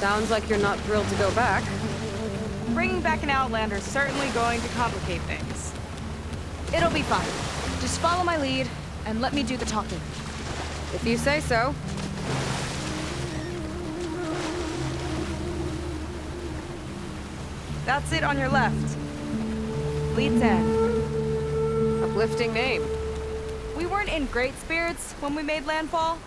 Sounds like you're not thrilled to go back. Bringing back an Outlander is certainly going to complicate things. It'll be fine. Just follow my lead, and let me do the talking. If you say so. That's it on your left. Lead 10. Uplifting name. We weren't in great spirits when we made landfall.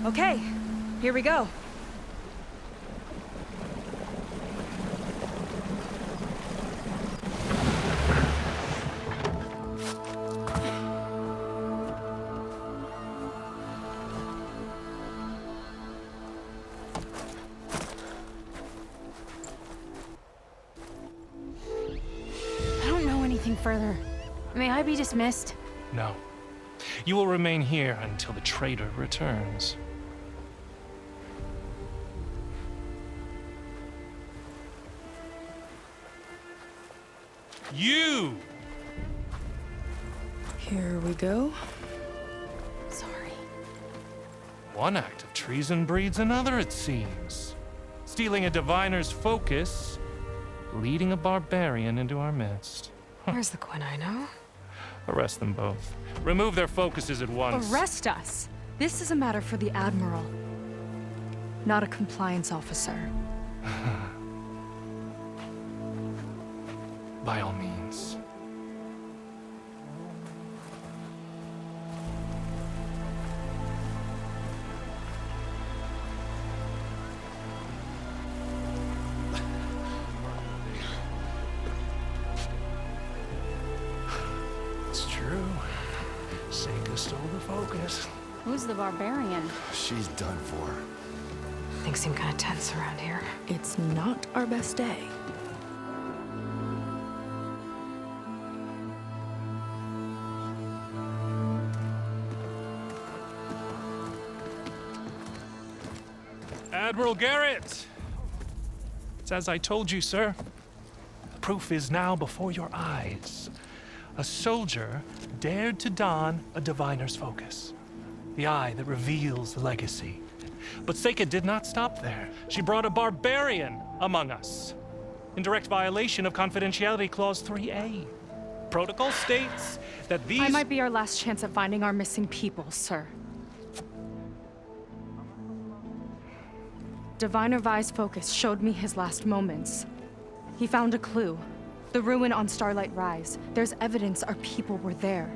Okay, here we go. I don't know anything further. May I be dismissed? No. You will remain here until the traitor returns. You! Here we go. Sorry. One act of treason breeds another, it seems. Stealing a diviner's focus, leading a barbarian into our midst. Where's the Quinn I know? Arrest them both. Remove their focuses at once. Arrest us! This is a matter for the Admiral, not a compliance officer. By all means. It's true. Seika stole the focus. Who's the barbarian? She's done for. Things seem kind of tense around here. It's not our best day. Admiral Garrett! It's as I told you, sir. The proof is now before your eyes. A soldier dared to don a diviner's focus. The eye that reveals the legacy. But Seika did not stop there. She brought a barbarian among us. In direct violation of Confidentiality Clause 3A. Protocol states that these— I might be our last chance at finding our missing people, sir. Diviner Vi's focus showed me his last moments. He found a clue. The ruin on Starlight Rise. There's evidence our people were there.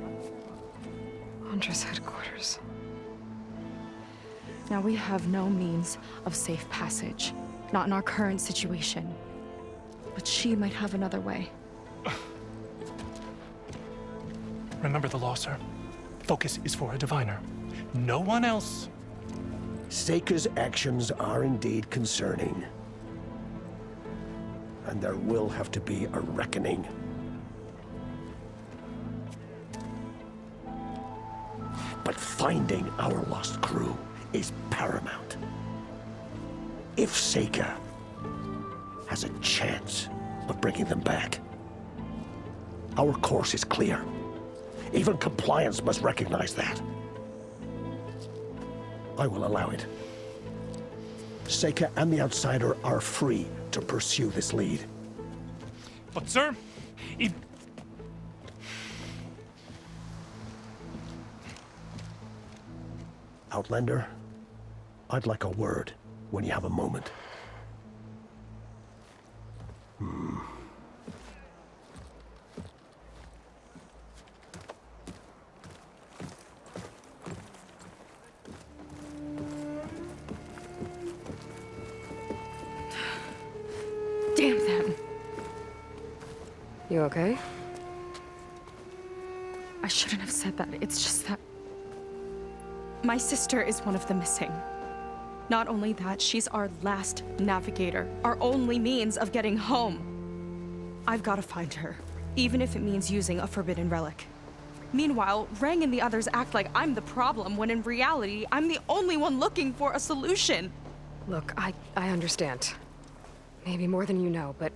Hunter's headquarters. Now we have no means of safe passage. Not in our current situation. But she might have another way. Remember the law, sir. Focus is for a diviner. No one else. Seika's actions are indeed concerning. And there will have to be a reckoning. But finding our lost crew is paramount. If Seika has a chance of bringing them back, our course is clear. Even compliance must recognize that. I will allow it. Seika and the Outsider are free to pursue this lead. But, sir, if— Outlander, I'd like a word when you have a moment. Damn them! You okay? I shouldn't have said that. It's just that my sister is one of the missing. Not only that, she's our last navigator, our only means of getting home. I've got to find her, even if it means using a forbidden relic. Meanwhile, Rang and the others act like I'm the problem, when in reality, I'm the only one looking for a solution. Look, I understand. Maybe more than you know, but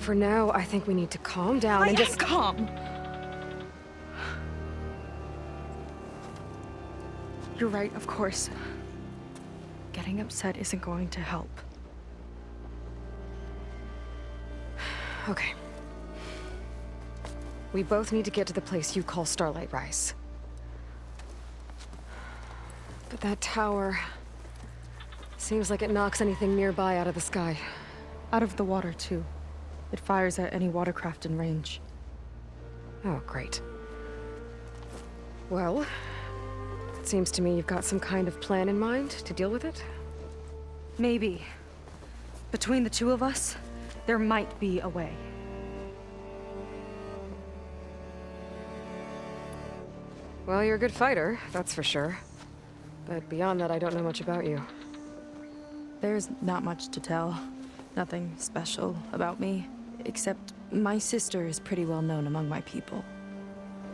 For now, I think we need to calm down I and am just... calm. You're right, of course. Getting upset isn't going to help. Okay. We both need to get to the place you call Starlight Rise. But that tower... seems like it knocks anything nearby out of the sky. Out of the water, too. It fires at any watercraft in range. Oh, great. Well, it seems to me you've got some kind of plan in mind to deal with it. Maybe. Between the two of us, there might be a way. Well, you're a good fighter, that's for sure. But beyond that, I don't know much about you. There's not much to tell. Nothing special about me. Except my sister is pretty well known among my people.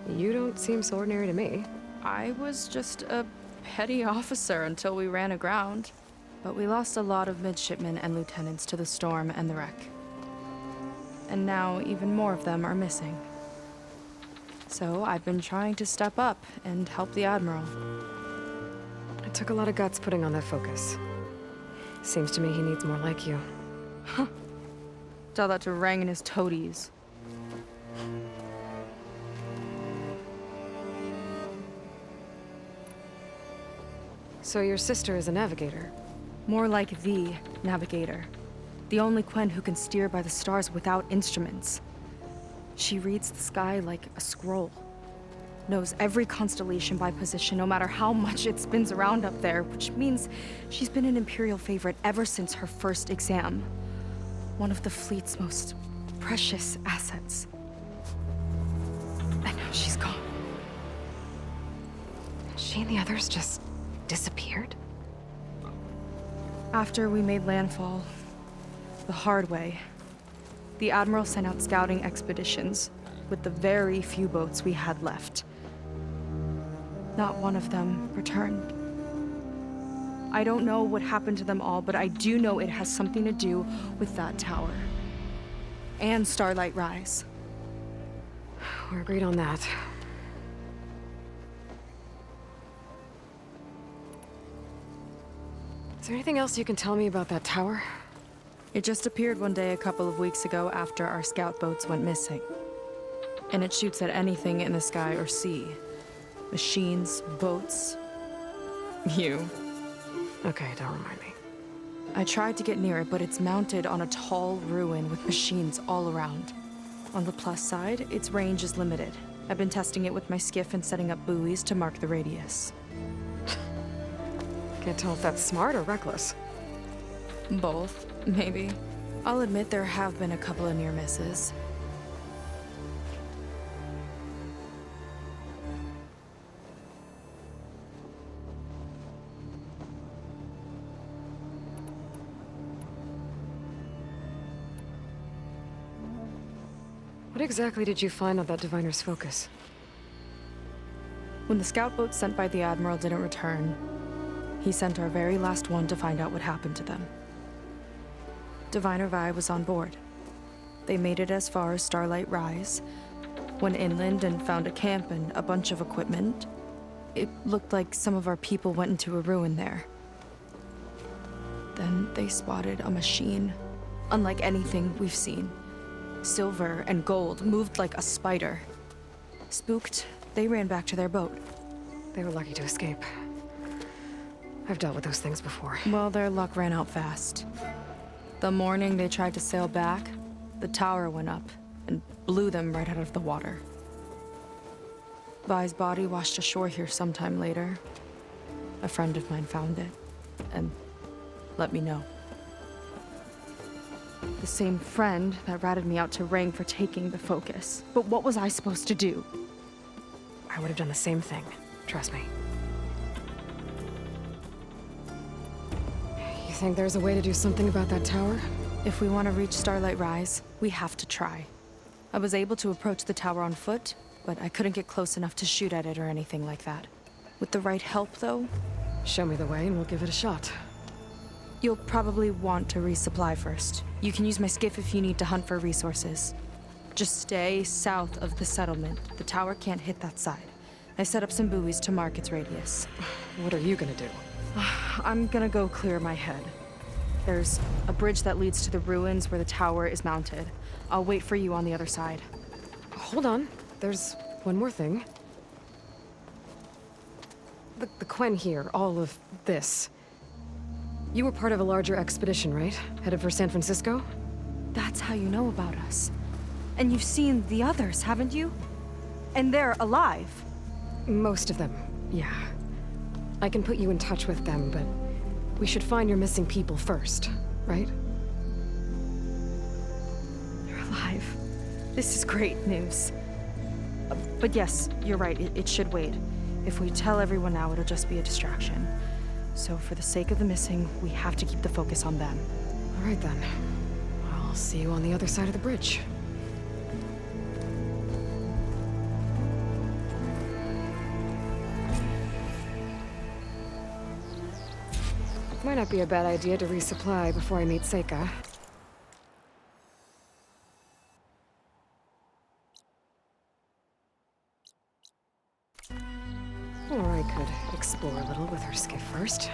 You don't seem so ordinary to me. I was just a petty officer until we ran aground. But we lost a lot of midshipmen and lieutenants to the storm and the wreck. And now even more of them are missing. So I've been trying to step up and help the Admiral. It took a lot of guts putting on that focus. Seems to me he needs more like you. Tell that to Rang and his toadies. So your sister is a navigator? More like the navigator. The only Quen who can steer by the stars without instruments. She reads the sky like a scroll. Knows every constellation by position, no matter how much it spins around up there, which means she's been an Imperial favorite ever since her first exam. One of the fleet's most precious assets. And now she's gone. She and the others just disappeared? After we made landfall, the hard way, the Admiral sent out scouting expeditions with the very few boats we had left. Not one of them returned. I don't know what happened to them all, but I do know it has something to do with that tower. And Starlight Rise. We're agreed on that. Is there anything else you can tell me about that tower? It just appeared one day a couple of weeks ago after our scout boats went missing. And it shoots at anything in the sky or sea. Machines, boats, you. Okay, don't remind me. I tried to get near it, but it's mounted on a tall ruin with machines all around. On the plus side, its range is limited. I've been testing it with my skiff and setting up buoys to mark the radius. Can't tell if that's smart or reckless. Both, maybe. I'll admit there have been a couple of near misses. What exactly did you find on that Diviner's focus? When the scout boat sent by the Admiral didn't return, he sent our very last one to find out what happened to them. Diviner Vi was on board. They made it as far as Starlight Rise, went inland and found a camp and a bunch of equipment. It looked like some of our people went into a ruin there. Then they spotted a machine, unlike anything we've seen. Silver and gold, moved like a spider. Spooked, they ran back to their boat. They were lucky to escape. I've dealt with those things before. Well, their luck ran out fast. The morning they tried to sail back, the tower went up and blew them right out of the water. Vi's body washed ashore here sometime later. A friend of mine found it and let me know. The same friend that ratted me out to Rang for taking the focus. But what was I supposed to do? I would have done the same thing. Trust me. You think there's a way to do something about that tower? If we want to reach Starlight Rise, we have to try. I was able to approach the tower on foot, but I couldn't get close enough to shoot at it or anything like that. With the right help, though, Show me the way and we'll give it a shot. You'll probably want to resupply first. You can use my skiff if you need to hunt for resources. Just stay south of the settlement. The tower can't hit that side. I set up some buoys to mark its radius. What are you gonna do? I'm gonna go clear my head. There's a bridge that leads to the ruins where the tower is mounted. I'll wait for you on the other side. Hold on. There's one more thing. The Quen here, all of this. You were part of a larger expedition, right? Headed for San Francisco? That's how you know about us. And you've seen the others, haven't you? And they're alive. Most of them, yeah. I can put you in touch with them, but we should find your missing people first, right? They're alive. This is great news. But yes, you're right, it should wait. If we tell everyone now, it'll just be a distraction. So for the sake of the missing, we have to keep the focus on them. All right then. I'll see you on the other side of the bridge. Might not be a bad idea to resupply before I meet Seika. Or I could explore a little with her skiff first.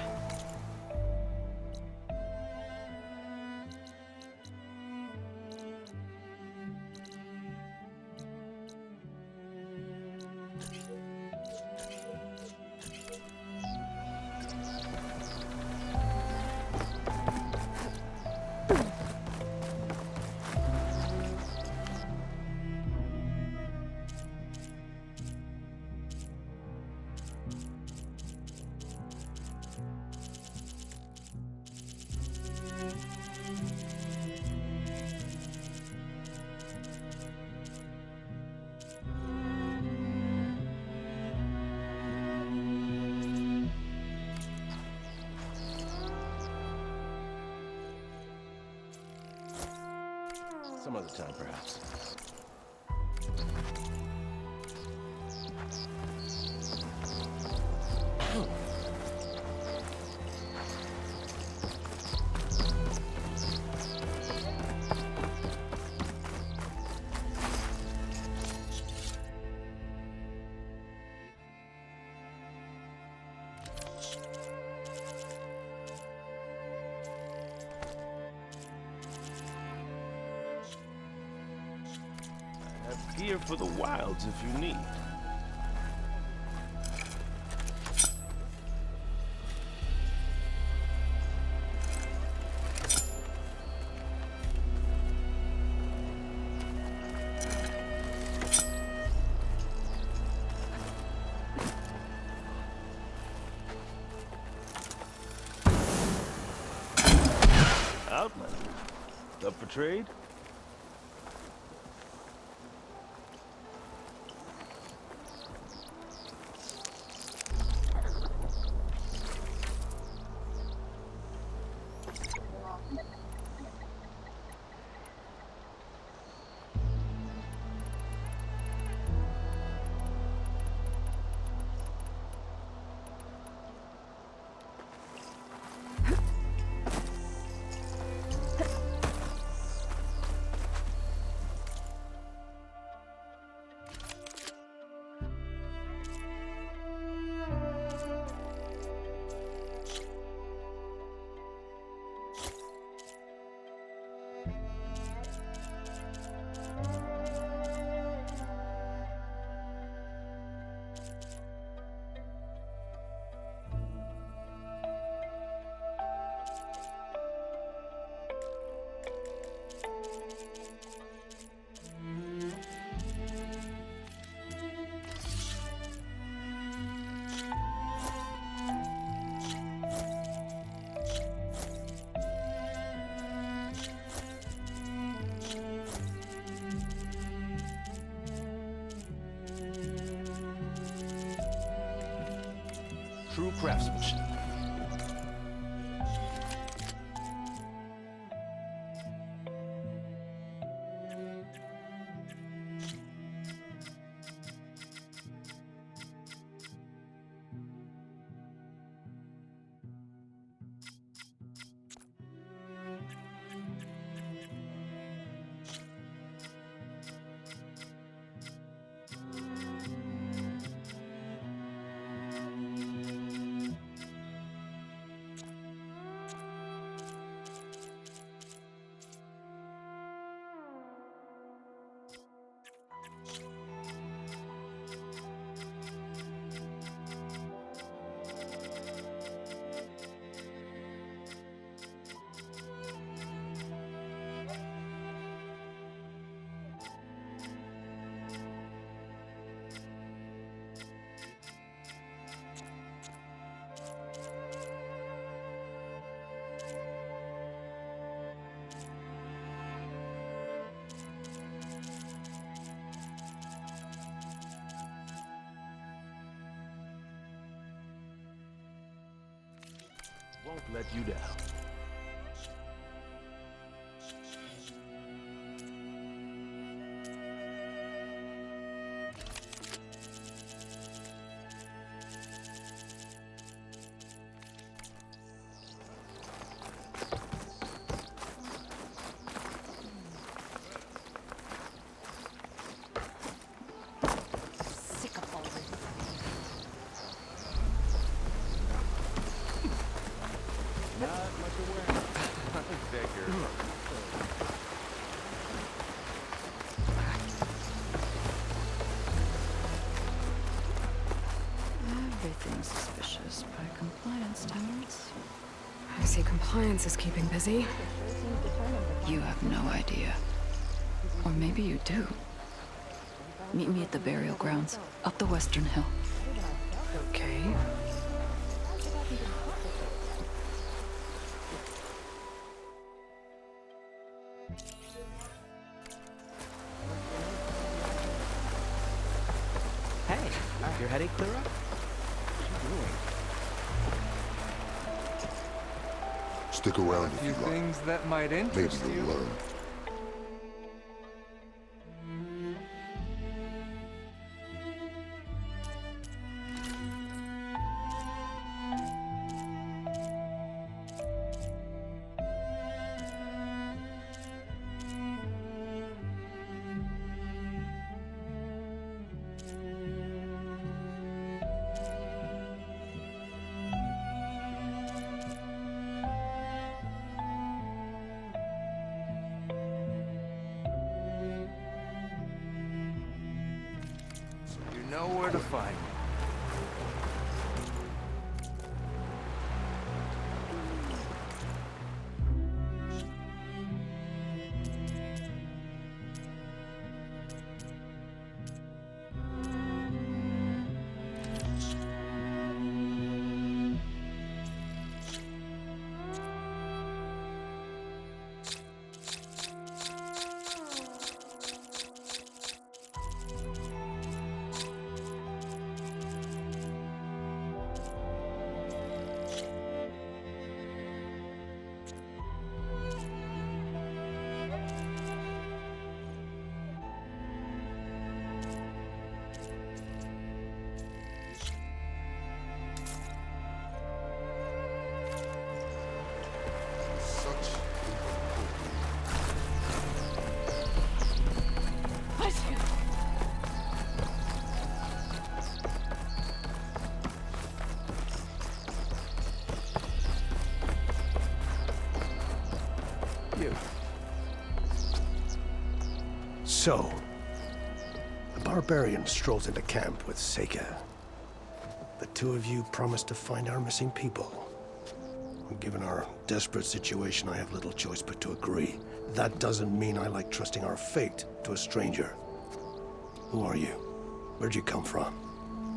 Some other time, perhaps. Gear for the wilds if you need. Outlander. Up for trade? True craftsmanship. Won't let you down. Sick of all this. Not much awareness. Figure. Everything's suspicious by compliance standards. I see compliance is keeping busy. You have no idea. Or maybe you do. Meet me at the burial grounds, up the Western Hill. Okay. Hey, your headache clear up? Stick around if Few you like. things that might Maybe interest you'll you. learn. You know where to find me. Such You. So, the barbarian strolls into camp with Seika. The two of you promised to find our missing people. Given our desperate situation, I have little choice but to agree. That doesn't mean I like trusting our fate to a stranger. Who are you? Where'd you come from?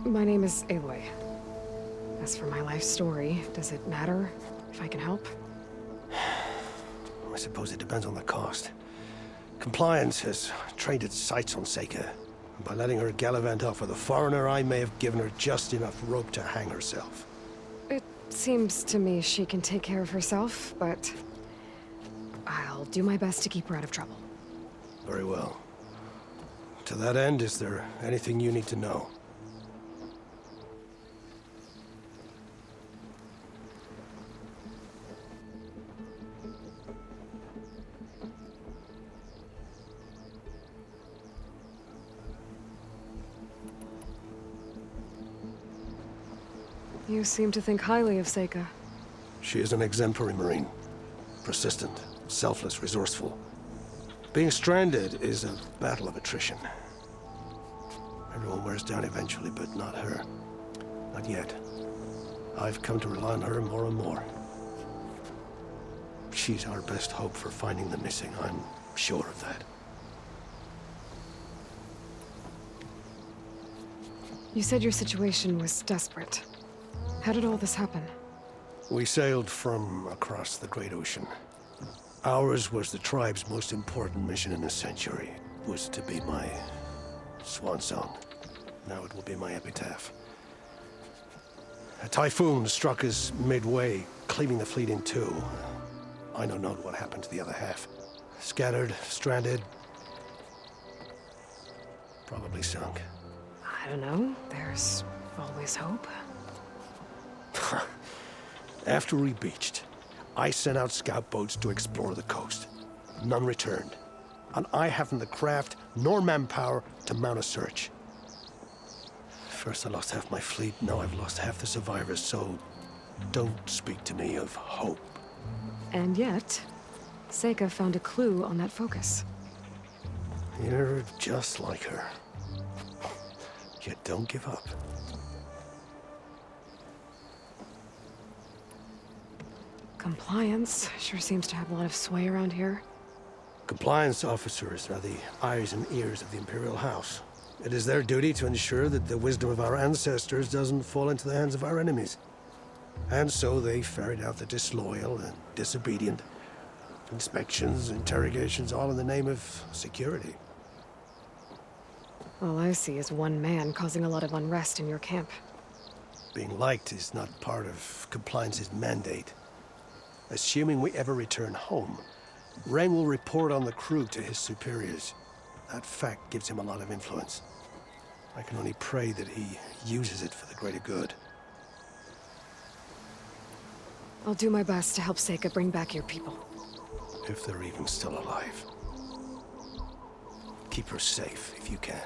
My name is Aloy. As for my life story, does it matter if I can help? I suppose it depends on the cost. Compliance has trained its sights on Seika. By letting her gallivant off with a foreigner, I may have given her just enough rope to hang herself. It seems to me she can take care of herself, but I'll do my best to keep her out of trouble. Very well. To that end, is there anything you need to know? You seem to think highly of Seika. She is an exemplary Marine. Everyone wears down eventually, but not her. Not yet. I've come to rely on her more and more. She's our best hope for finding the missing, I'm sure of that. You said your situation was desperate. How did all this happen? We sailed from across the Great Ocean. Ours was the tribe's most important mission in a century. It was to be my swan song. Now it will be my epitaph. A typhoon struck us midway, cleaving the fleet in two. I know not what happened to the other half. Scattered, stranded, probably sunk. I don't know. There's always hope. After we beached, I sent out scout boats to explore the coast. None returned. And I haven't the craft nor manpower to mount a search. First I lost half my fleet, now I've lost half the survivors, so don't speak to me of hope. And yet, Seika found a clue on that focus. You're just like her. Yet don't give up. Compliance sure seems to have a lot of sway around here. Compliance officers are the eyes and ears of the Imperial House. It is their duty to ensure that the wisdom of our ancestors doesn't fall into the hands of our enemies. And so they ferret out the disloyal and disobedient. Inspections, interrogations, all in the name of security. All I see is one man causing a lot of unrest in your camp. Being liked is not part of compliance's mandate. Assuming we ever return home, Reng will report on the crew to his superiors. That fact gives him a lot of influence. I can only pray that he uses it for the greater good. I'll do my best to help Seika bring back your people. If they're even still alive. Keep her safe if you can.